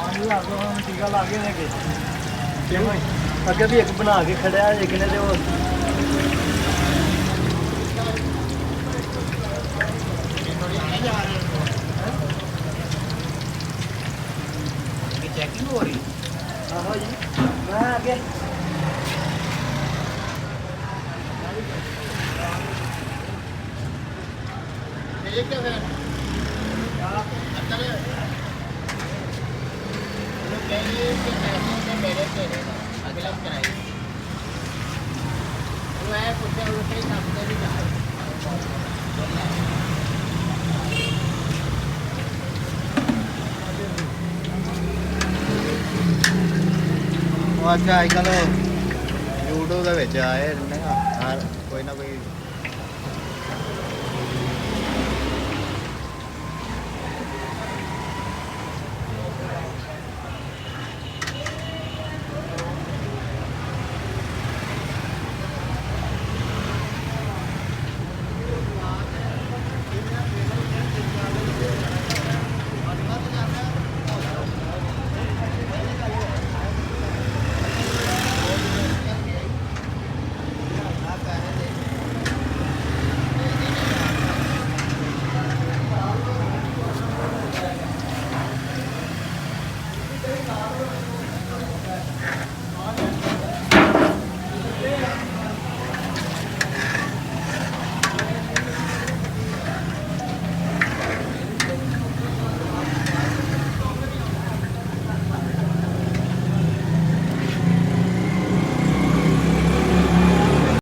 5000 ਤੋਂ ਹੁਣ ਟੀਕਾ ਲਾ ਕੇ ਨੇ ਕਿਉਂ ਅੱਗੇ ਵੀ ਇੱਕ ਬਣਾ ਕੇ ਖੜਿਆ ਇੱਕ ਨੇ ਤੇ ਉਹ चेकिंग हो रही ਆਹੋ ਜੀ ਮੈਂ ਅੱਗੇ ठीक है फिर अंदर लोग कहेंगे कि पैसे से मेरे तेरे अगला कराई वो है कुछ उनके सामने भी जाए ਉਹ ਅੱਜ ਕੱਲ YouTube ਦੇ ਵਿੱਚ ਆਏ ਨੇ ਹਰ ਕੋਈ ਨਾ ਕੋਈ